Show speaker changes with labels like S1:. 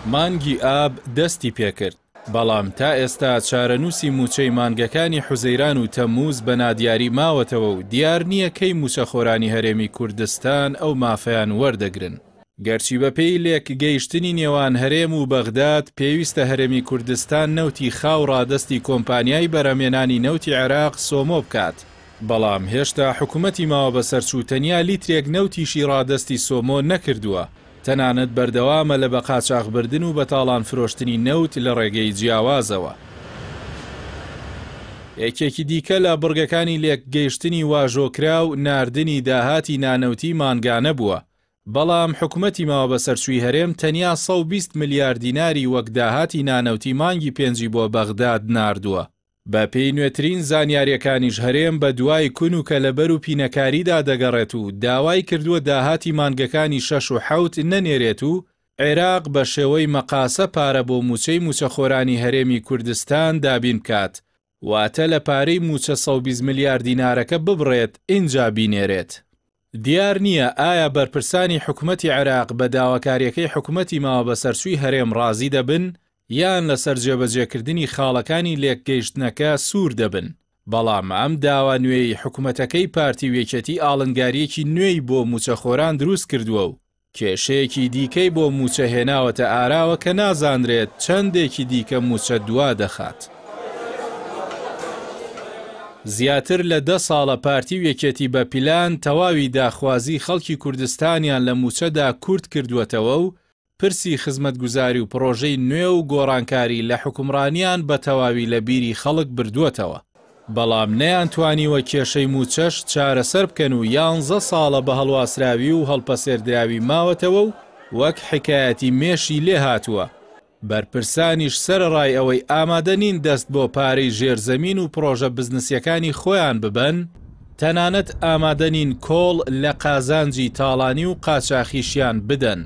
S1: مانگی ئاب دەستی پێکرد، بەڵام تا ئێستا چارەنووسی موچەی مانگەکانی حوزەیران و تەمموز بە نادیاری ماوەتەوە و دیار نییە کەی موچەخۆرانی هەرێمی کوردستان ئەو مافەیان وەردەگرن. گەرچی بەپێی لێک گەیشتنی نێوان هەرێم و بەغداد پێویستە هەرێمی کوردستان نەوتی خاو ڕادەستی کۆمپانیای بەرەمێنانی نەوتی عێراق سۆمۆ بکات، بەڵام هێشتا حکوومەتی ماوە بەسەرچوو تەنیا لیترێک نەوتیشی ڕادەستی سۆمۆ نەکردووە. تەنانەت بەردەوامە لە بە قاچاغبردن و بەتاڵان فرۆشتنی نەوت لە ڕێگەی جیاوازەوە. یەکێکی دیکە لە بڕگەکانی لێک گەیشتنی واژۆکرا و ناردنی داهاتی نانەوتی مانگانە بووە، بەڵام حکوومەتی ماوە بەسەرچووی هەرێم تەنیا 120 ملیار دیناری وەک داهاتی نانەوتی مانگی پێنجی بۆ بەغداد ناردووە. بە پێی نوێترین زانیاریەکانیش هەرێم بە دوای کون و کەلەبەر و پینەکاریدا دەگەڕێت و داوای کردووە داهاتی مانگەکانی 6 و 7 نەنێرێت و عێراق بە شێوەی مەقاسە پارە بۆ موچەی موچەخۆرانی هەرێمی کوردستان دابین بکات، واتە لە پارەی موچە 120 ملیار دینارەکە ببڕێت ئینجا بینێرێت. دیار نییە ئایا بەرپرسانی حکوومەتی عێراق بە داواکاریەکەی حکوومەتی ماوە بەسەرچووی هەرێم ڕازی دەبن یان لەسەر جێبەجێکردنی خاڵەکانی لێکگەیشتنەکە سوور دەبن. بەڵام ئەم داوا نوێی حکوومەتەکەی پارتی وێکێتی ئاڵنگاریەکی نوێی بۆ موچەخۆران دروست کردووە و کێشەیەکی دیکەی بۆ موچە هێناوەتە ئاراوە کە نازانرێت چەندێکی دیکە موچە دوا دەخات. زیاتر لە 10 ساڵە پارتی وێکێتی بە پیلان تەواوی داخوازی خەڵکی کوردستانیان لە موچەدا کورت کردووەتەوە و پرسی خزمەتگوزاری و پرۆژەی نوێ و گۆڕانکاری لە حکومڕانیان بە تەواوی لە بیری خەڵک بردووەتەوە، بەڵام نەیانتوانیوە کێشەی موچەش چارەسەر بکەن و 11 ساڵە بە هەڵواسراوی و هەڵپەسێردراوی ماوەتەوە و وەک حکایەتی مێشی لێ هاتووە. بەرپرسانیش سەرڕای ئەوەی ئامادە نین دەست بۆ پارەی ژێرزەمین و پرۆژە بزنسیەکانی خۆیان ببەن، تەنانەت ئامادە نین کۆڵ لە قازانجی تاڵانی و قاچاخیشیان بدەن.